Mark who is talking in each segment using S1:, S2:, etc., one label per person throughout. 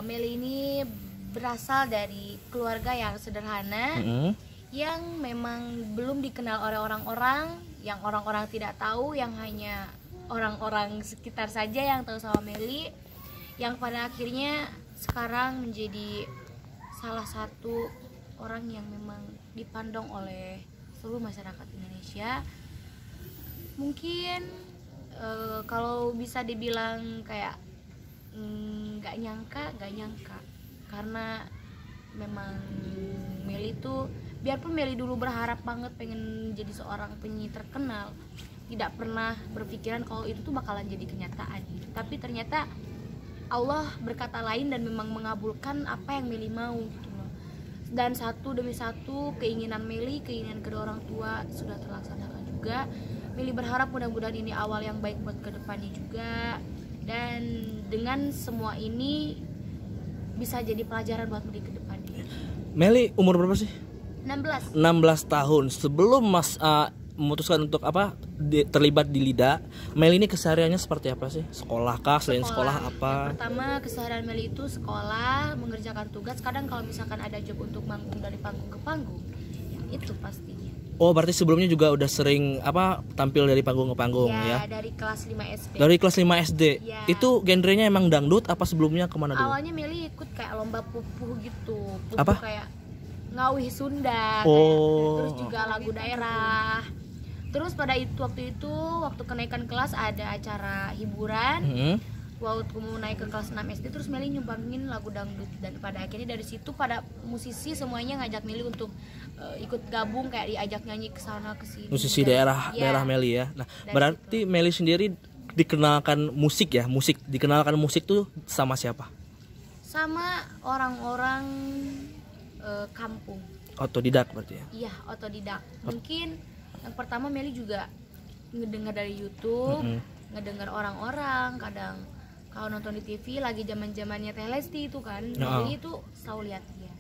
S1: Meli ini berasal dari keluarga yang sederhana, yang memang belum dikenal oleh orang-orang, yang orang-orang tidak tahu, yang hanya orang-orang sekitar saja yang tahu sama Meli, yang pada akhirnya sekarang menjadi salah satu orang yang memang dipandang oleh seluruh masyarakat Indonesia. Mungkin kalau bisa dibilang kayak nggak nyangka, karena memang Meli tuh, biarpun Meli dulu berharap banget pengen jadi seorang penyanyi terkenal, tidak pernah berpikiran kalau itu tuh bakalan jadi kenyataan gitu. Tapi ternyata Allah berkata lain dan memang mengabulkan apa yang Meli mau gitu loh. Dan satu demi satu keinginan Meli, keinginan kedua orang tua sudah terlaksanakan juga. Meli berharap mudah-mudahan ini awal yang baik buat kedepannya juga, dan dengan semua ini bisa jadi pelajaran buat Meli ke depannya.
S2: Meli umur berapa sih?
S1: 16
S2: tahun. Sebelum Mas memutuskan untuk terlibat di LIDA, Meli ini kesehariannya seperti apa sih? Sekolah kah? Selain sekolah apa?
S1: Yang pertama, keseharian Meli itu sekolah, mengerjakan tugas. Kadang kalau misalkan ada job untuk manggung dari panggung ke panggung, ya itu pastinya.
S2: Oh, berarti sebelumnya juga udah sering tampil dari panggung ke panggung ya?
S1: Dari kelas 5 SD.
S2: Dari kelas 5 SD.
S1: Ya.
S2: Itu genrenya emang dangdut apa sebelumnya kemana dulu?
S1: Awalnya Meli ikut kayak lomba pupuh gitu. Pupuh
S2: Apa?
S1: Kayak ngawih Sunda, terus juga lagu daerah. Terus pada waktu kenaikan kelas ada acara hiburan. Waktu mau naik ke kelas 6 SD, terus Meli nyumbangin lagu dangdut, dan pada akhirnya dari situ pada musisi semuanya ngajak Meli untuk ikut gabung, kayak diajak nyanyi ke sana ke sini.
S2: Musisi daerah Meli ya. Nah, berarti situ Meli sendiri dikenalkan musik dikenalkan musik tuh sama siapa?
S1: Sama orang-orang kampung.
S2: Otodidak berarti ya?
S1: Iya, otodidak. Mungkin yang pertama Meli juga ngedengar dari YouTube, ngedengar orang-orang, kadang kalau nonton di TV lagi zaman-zamannya Telesti itu kan, Meli itu selalu lihat dia.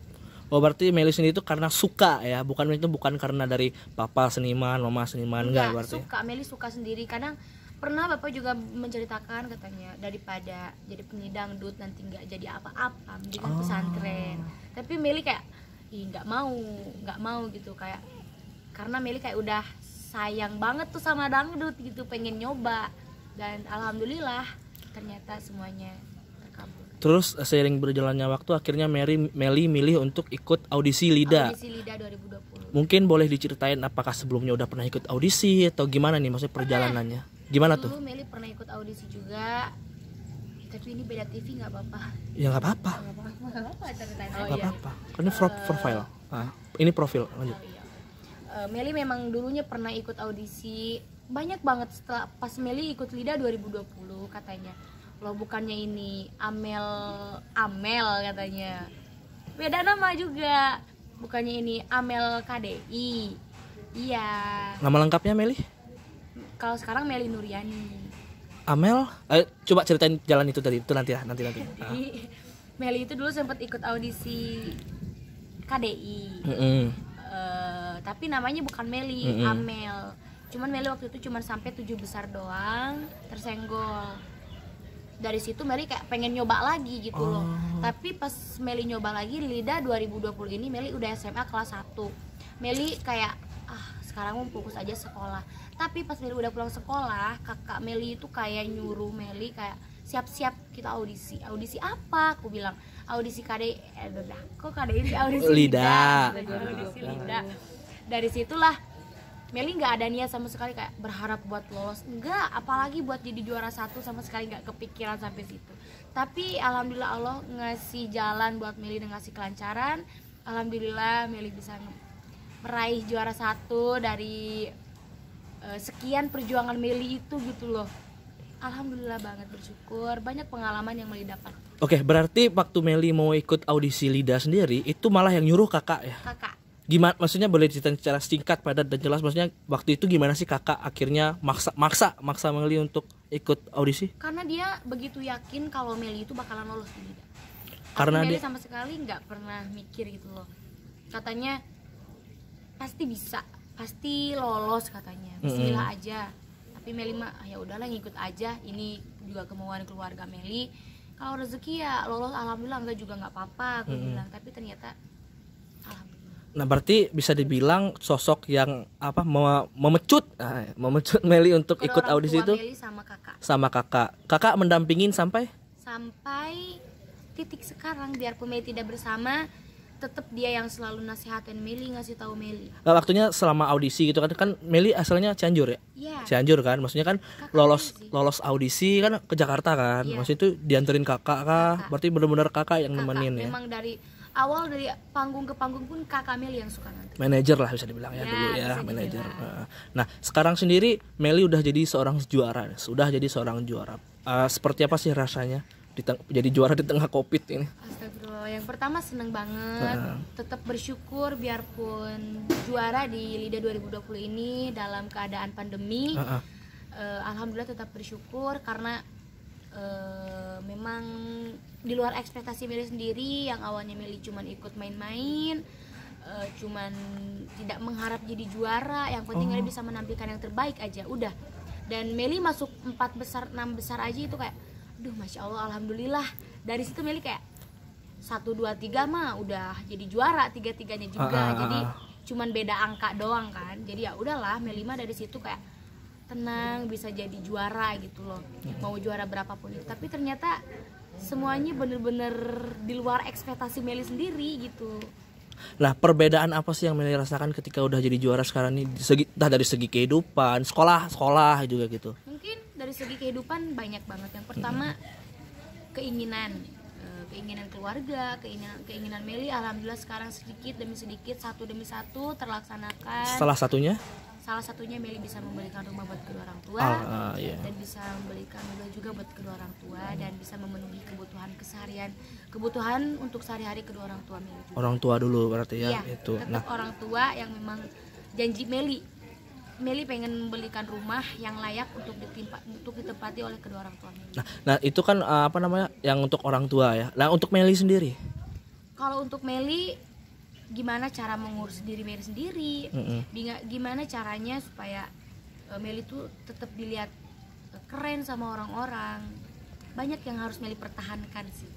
S2: Oh, berarti Meli sendiri itu karena suka ya, bukan karena dari papa seniman, mama seniman, enggak berarti.
S1: Suka, Meli suka sendiri. Kadang pernah bapak juga menceritakan, katanya daripada jadi penyanyi dangdut nanti nggak jadi apa-apa, mendingan pesantren. Tapi Meli kayak nggak mau gitu, kayak karena Meli kayak udah sayang banget tuh sama dangdut gitu, pengen nyoba, dan alhamdulillah ternyata semuanya terkabul.
S2: Terus seiring berjalannya waktu akhirnya Meli milih untuk ikut audisi LIDA.
S1: Audisi LIDA 2020.
S2: Mungkin boleh diceritain apakah sebelumnya udah pernah ikut audisi atau gimana nih, maksudnya perjalanannya? Gimana tuh?
S1: Dulu Meli pernah ikut audisi juga. Tapi ini beda TV, nggak apa-apa.
S2: Ya nggak apa-apa. Nggak apa-apa. Ini profile. Ini profil. Lanjut.
S1: Meli memang dulunya pernah ikut audisi banyak banget. Setelah pas Meli ikut LIDA 2020 katanya, loh bukannya ini Amel katanya, beda nama juga, bukannya ini Amel KDI. Iya.
S2: Nama lengkapnya Meli?
S1: Kalau sekarang Meli Nuriani.
S2: Amel, coba ceritain jalan itu tadi, itu nanti.
S1: Meli itu dulu sempat ikut audisi KDI. Tapi namanya bukan Meli, Amel. Cuman Meli waktu itu cuma sampai 7 besar doang, tersenggol. Dari situ Meli kayak pengen nyoba lagi gitu loh. Tapi pas Meli nyoba lagi LIDA 2020 ini, Meli udah SMA kelas 1. Meli kayak sekarang mau fokus aja sekolah. Tapi pas Meli udah pulang sekolah, kakak Meli itu kayak nyuruh Meli kayak siap-siap kita audisi. Audisi apa? Aku bilang audisi KDI. Kok KDI sih, audisi LIDA. Audisi LIDA. Dari situlah Meli nggak ada niat sama sekali kayak berharap buat lolos, enggak, apalagi buat jadi juara 1, sama sekali nggak kepikiran sampai situ. Tapi alhamdulillah Allah ngasih jalan buat Meli dan ngasih kelancaran. Alhamdulillah Meli bisa meraih juara 1 dari sekian perjuangan Meli itu gitu loh. Alhamdulillah banget, bersyukur, banyak pengalaman yang Meli dapat.
S2: Oke, berarti waktu Meli mau ikut audisi LIDA sendiri itu malah yang nyuruh kakak ya? Kakak. Gimana, maksudnya boleh diceritain secara singkat, padat dan jelas, maksudnya waktu itu gimana sih kakak akhirnya maksa Meli untuk ikut audisi? Karena
S1: dia begitu yakin kalau Meli itu bakalan lolos di LIDA.
S2: Karena
S1: Meli sama sekali nggak pernah mikir gitu loh. Katanya pasti bisa, pasti lolos katanya, bismillah aja. Tapi Meli mah ya udahlah ngikut aja, ini juga kemauan keluarga Meli. Kalau rezeki ya lolos alhamdulillah, enggak juga nggak apa-apa aku bilang, tapi ternyata alhamdulillah.
S2: Nah berarti bisa dibilang sosok yang apa memecut Meli untuk ikut audisi itu
S1: Meli
S2: sama kakak mendampingin sampai
S1: titik sekarang. Biarpun Meli tidak bersama, tetap dia yang selalu nasihatin Meli, ngasih tahu Meli.
S2: Nah, waktunya selama audisi gitu kan Meli asalnya Cianjur ya?
S1: Iya.
S2: Cianjur kan, maksudnya kan lolos audisi kan ke Jakarta kan, maksudnya itu dianterin kakak kah? Berarti benar-benar kakak yang nemenin ya?
S1: Memang dari awal, dari panggung ke panggung pun kakak Meli yang suka nanti.
S2: Manajer lah bisa dibilang ya dulu ya, manajer. Nah sekarang sendiri Meli udah jadi seorang juara, seperti apa sih rasanya jadi juara di tengah COVID ini?
S1: Astagfirullah, yang pertama seneng banget, tetap bersyukur biarpun juara di LIDA 2020 ini dalam keadaan pandemi. Alhamdulillah tetap bersyukur karena memang di luar ekspektasi Meli sendiri. Yang awalnya Meli cuman ikut main-main, cuman tidak mengharap jadi juara, yang penting Meli bisa menampilkan yang terbaik aja udah. Dan Meli masuk 4 besar 6 besar aja itu kayak duh masya Allah, alhamdulillah. Dari situ Meli kayak 1, 2, 3 mah udah jadi juara 3-3-nya juga. Jadi cuman beda angka doang kan. Jadi ya udahlah, Meli mah dari situ kayak tenang, bisa jadi juara gitu loh. Mau juara berapapun itu. Tapi ternyata semuanya bener-bener di luar ekspektasi Meli sendiri gitu.
S2: Nah perbedaan apa sih yang Meli rasakan ketika udah jadi juara sekarang ini, dari segi kehidupan, sekolah juga gitu?
S1: Mungkin dari segi kehidupan banyak banget. Yang pertama keinginan keluarga, keinginan Meli alhamdulillah sekarang sedikit demi sedikit, satu demi satu terlaksanakan. Salah satunya Meli bisa membelikan rumah buat kedua orang tua, dan bisa membelikan mobil juga buat kedua orang tua, dan bisa memenuhi kebutuhan keseharian, kebutuhan untuk sehari-hari kedua orang tua Meli juga.
S2: Orang tua dulu berarti ya, itu.
S1: Tetap orang tua yang memang janji Meli pengen membelikan rumah yang layak untuk ditempati oleh kedua orang tua Meli.
S2: Nah itu kan yang untuk orang tua ya. Nah untuk Meli sendiri?
S1: Kalau untuk Meli, gimana cara mengurus diri Meli sendiri, gimana caranya supaya Meli tuh tetap dilihat keren sama orang-orang. Banyak yang harus Meli pertahankan sih.